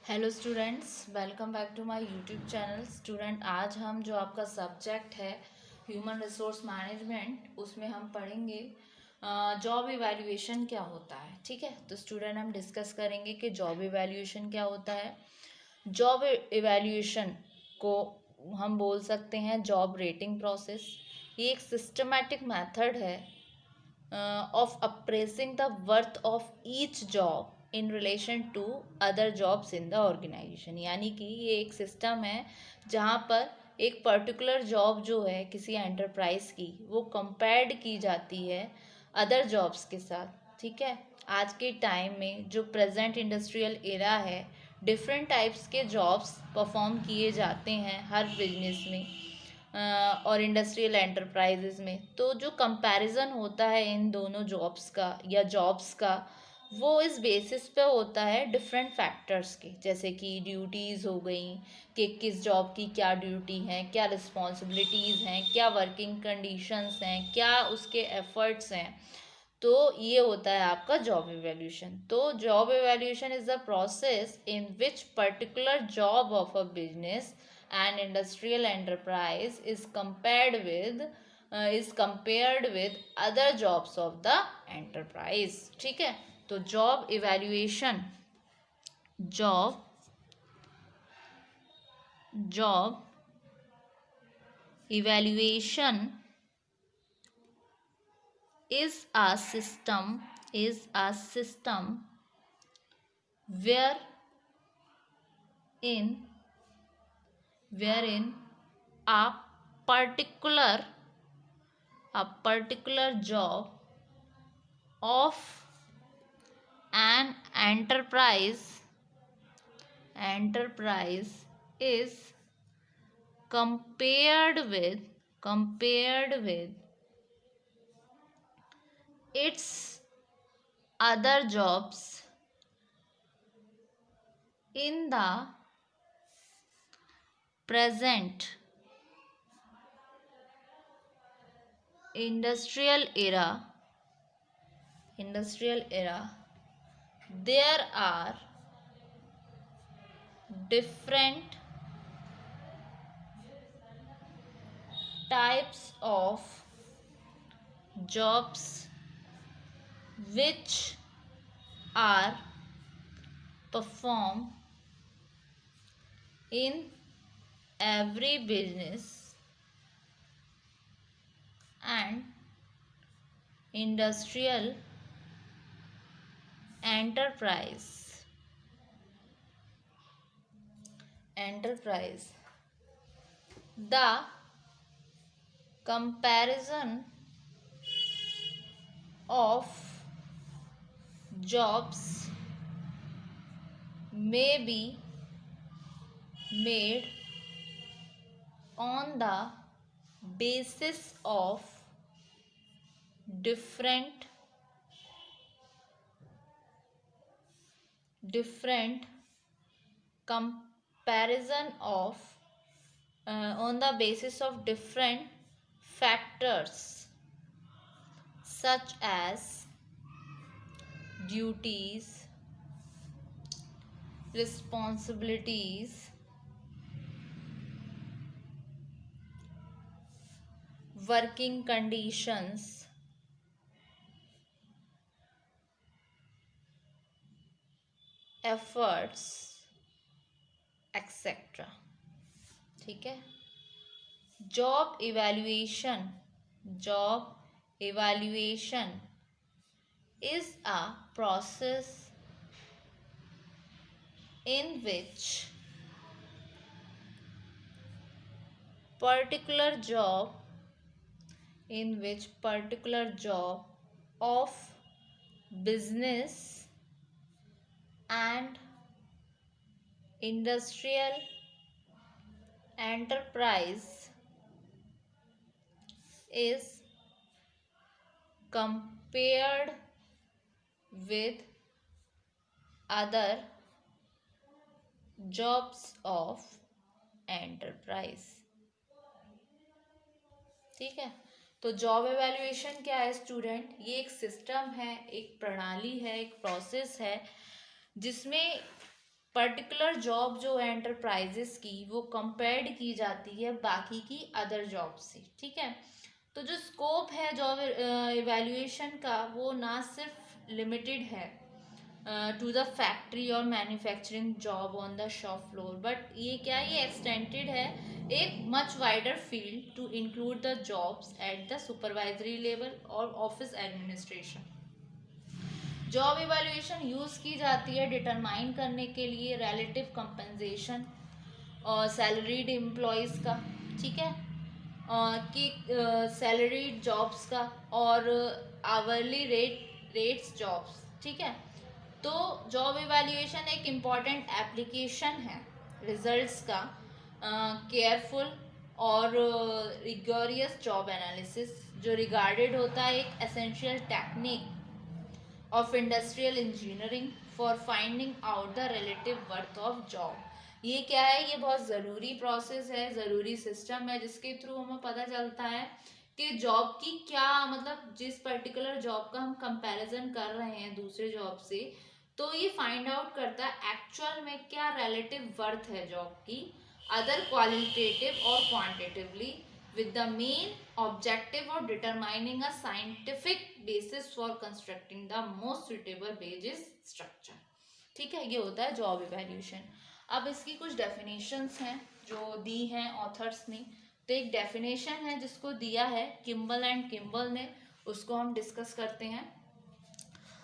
Hello students, welcome back to my YouTube channel. Student, आज हम जो आपका सब्जेक्ट है ह्यूमन रिसोर्स मैनेजमेंट, उसमें हम पढ़ेंगे जॉब इवैल्यूएशन क्या होता है। ठीक है, तो स्टूडेंट हम डिस्कस करेंगे कि जॉब इवैल्यूएशन क्या होता है। जॉब इवैल्यूएशन को हम बोल सकते हैं जॉब रेटिंग प्रोसेस। ये एक सिस्टमैटिक मेथड है of appraising the worth of each job in relation to other jobs in the organization। यानी कि ये एक सिस्टम है जहाँ पर एक पर्टिकुलर जॉब जो है किसी एंटरप्राइज की, वो कंपेयर्ड की जाती है अदर जॉब्स के साथ। ठीक है, आज के टाइम में जो प्रेजेंट इंडस्ट्रियल एरा है, डिफरेंट टाइप्स के जॉब्स परफॉर्म किए जाते हैं हर बिजनेस में और इंडस्ट्रियल एंटरप्राइजेज में। तो जो कंपैरिजन होता है इन दोनों जॉब्स का या जॉब्स का, वो इस बेसिस पे होता है डिफरेंट फैक्टर्स के, जैसे कि ड्यूटीज़ हो गई कि किस जॉब की क्या ड्यूटी हैं, क्या रिस्पॉन्सिबिलिटीज़ हैं, क्या वर्किंग कंडीशंस हैं, क्या उसके एफर्ट्स हैं। तो ये होता है आपका जॉब इवैल्यूएशन। तो job evaluation is the process in which particular job of a business and industrial enterprise is compared with other jobs of the enterprise. ठीक है, तो job job evaluation is a system where in wherein a particular job of an enterprise is compared with its other jobs in the present industrial era. There are different types of jobs which are performed in every business and industrial enterprise. The comparison of jobs may be made on the basis of different comparison of on the basis of different factors such as duties, responsibilities, working conditions, efforts, etc. ठीक है, job evaluation is a process in which particular job of business and industrial enterprise is compared with other jobs of enterprise। ठीक है, तो job evaluation क्या है student? ये एक system है, एक प्रणाली है, एक प्रोसेस है जिसमें पर्टिकुलर जॉब जो है एंटरप्राइजेस की, वो कंपेयर्ड की जाती है बाकी की अदर जॉब से, ठीक है। तो जो स्कोप है जॉब इवैल्यूएशन का, वो ना सिर्फ लिमिटेड है टू द फैक्ट्री और manufacturing job on the shop floor, but ये क्या, ये एक्सटेंडेड है एक much wider field to include the jobs at the supervisory level और office administration. Job evaluation use की जाती है डिटरमाइन करने के लिए रिलेटिव कंपनसेशन और सैलरीड एम्प्लॉयज़ का, ठीक है, कि सैलरीड जॉब्स का और आवरली रेट्स जॉब्स, ठीक है। तो जॉब इवैल्यूएशन एक इम्पॉर्टेंट एप्लीकेशन है रिजल्ट्स का, केयरफुल और रिगोरियस जॉब एनालिसिस जो रिगार्डेड होता है एक essential technique of industrial engineering for finding out the relative worth of job। ये क्या है, ये बहुत ज़रूरी प्रोसेस है, ज़रूरी सिस्टम है जिसके थ्रू हमें पता चलता है कि जॉब की क्या, मतलब जिस पर्टिकुलर जॉब का हम कंपैरिजन कर रहे हैं दूसरे जॉब से, तो ये फाइंड आउट करता है एक्चुअल में क्या रिलेटिव वर्थ है जॉब की, अदर क्वालिटेटिव और quantitatively, with the main objective of determining a scientific basis for constructing the most suitable wages structure। ठीक है, ये होता है जॉब इवैल्यूएशन। अब इसकी कुछ डेफिनेशंस हैं जो दी हैं ऑथर्स ने। तो एक डेफिनेशन है जिसको दिया है किम्बल एंड किम्बल ने, उसको हम डिस्कस करते हैं।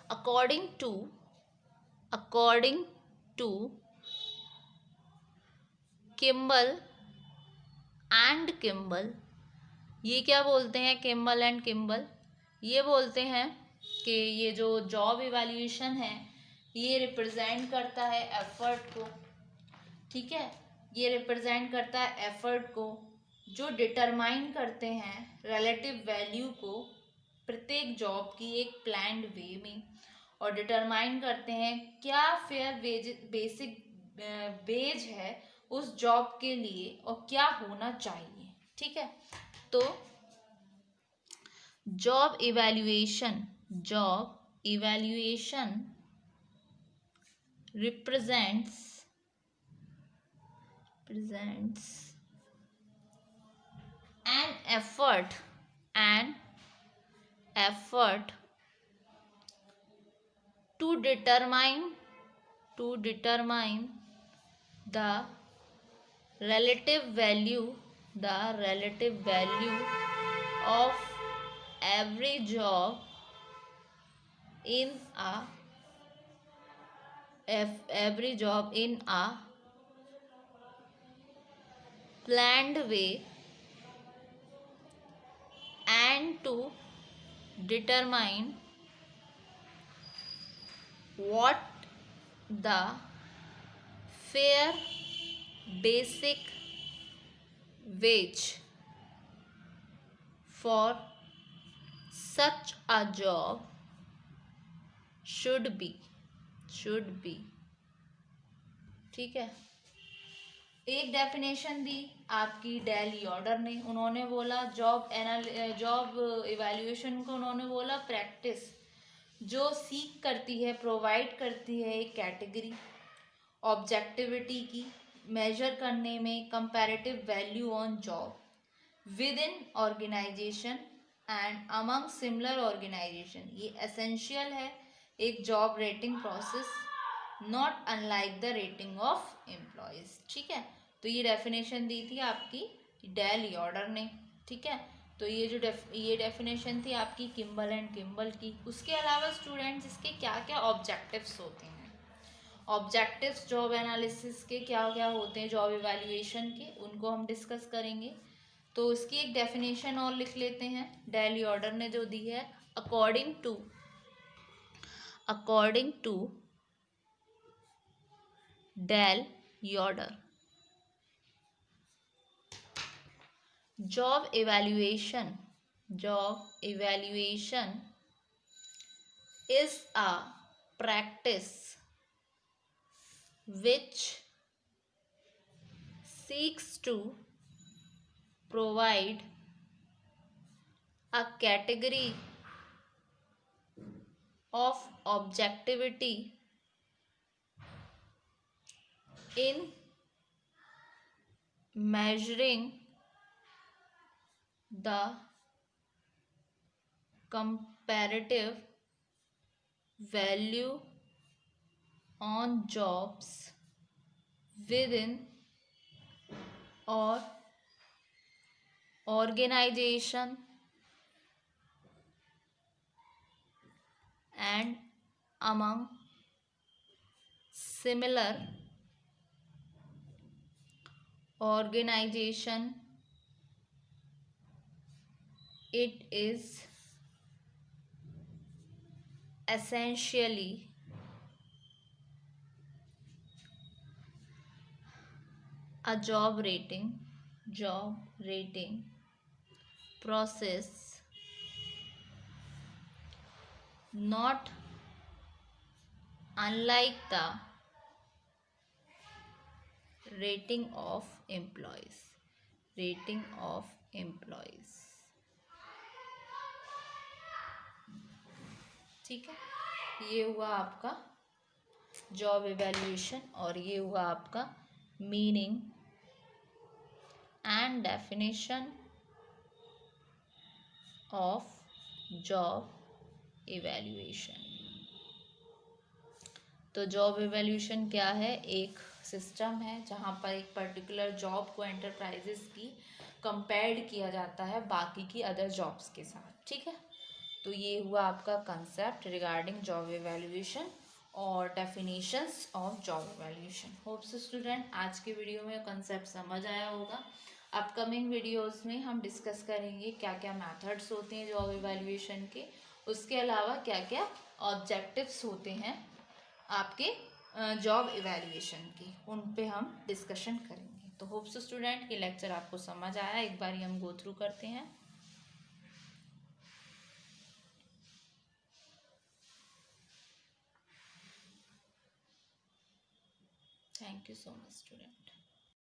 According to Kimball and Kimball, ये क्या बोलते हैं किम्बल एंड किम्बल, ये बोलते हैं कि ये जो जॉब इवैल्यूएशन है ये रिप्रेजेंट करता है एफर्ट को, ठीक है, ये रिप्रेजेंट करता है एफर्ट को जो डिटरमाइन करते हैं रिलेटिव वैल्यू को प्रत्येक जॉब की एक प्लान्ड वे में, और डिटरमाइन करते हैं क्या फेयर बेसिक वेज है उस जॉब के लिए और क्या होना चाहिए, ठीक है। तो job evaluation represents an effort to determine the relative value of every job in a planned way, and to determine what the fair basic wage for such a job should be, ठीक है। एक definition दी आपकी daily order ने, उन्होंने बोला job evaluation को उन्होंने बोला प्रैक्टिस जो सीख करती है, प्रोवाइड करती है एक कैटेगरी ऑब्जेक्टिविटी की मेजर करने में comparative value on job within organisation and among similar organisation. ये एसेंशियल है एक job rating process, not unlike the rating of employees, ठीक है। तो ये डेफिनेशन दी थी आपकी डेली ऑर्डर ने, ठीक है। तो ये जो ये डेफिनेशन थी आपकी किम्बल एंड किम्बल की। उसके अलावा स्टूडेंट्स इसके क्या क्या ऑब्जेक्टिव्स होते हैं, ऑब्जेक्टिव्स जॉब एनालिसिस के क्या क्या होते हैं, जॉब इवैल्यूएशन के, उनको हम डिस्कस करेंगे। तो इसकी एक डेफिनेशन और लिख लेते हैं डेली ऑर्डर ने जो दी है। According to Dale Yoder, job evaluation is a practice which seeks to provide a category of objectivity in measuring the comparative value on jobs within or organization and among similar organization. It is essentially a job rating process, not unlike the rating of employees. ठीक है, ये हुआ आपका job evaluation और ये हुआ आपका meaning and definition of job evaluation. तो जॉब इवैल्यूएशन क्या है? एक सिस्टम है जहाँ पर एक पर्टिकुलर जॉब को एंटरप्राइजेस की कंपेयर्ड किया जाता है बाकी की अदर जॉब्स के साथ। ठीक है, तो ये हुआ आपका कंसेप्ट रिगार्डिंग जॉब इवैल्यूएशन और definitions of job evaluation. Hopes student आज के वीडियो में कंसेप्ट समझ आया होगा। अपकमिंग वीडियोस में हम डिस्कस करेंगे क्या क्या मेथड्स होते हैं जॉब इवैल्यूएशन के, उसके अलावा क्या क्या ऑब्जेक्टिव्स होते हैं आपके जॉब इवैल्यूएशन की, उन पे हम डिस्कशन करेंगे। तो होप्स स्टूडेंट ये लेक्चर आपको समझ आया, एक बार हम गो थ्रू करते हैं। Thank you so much student.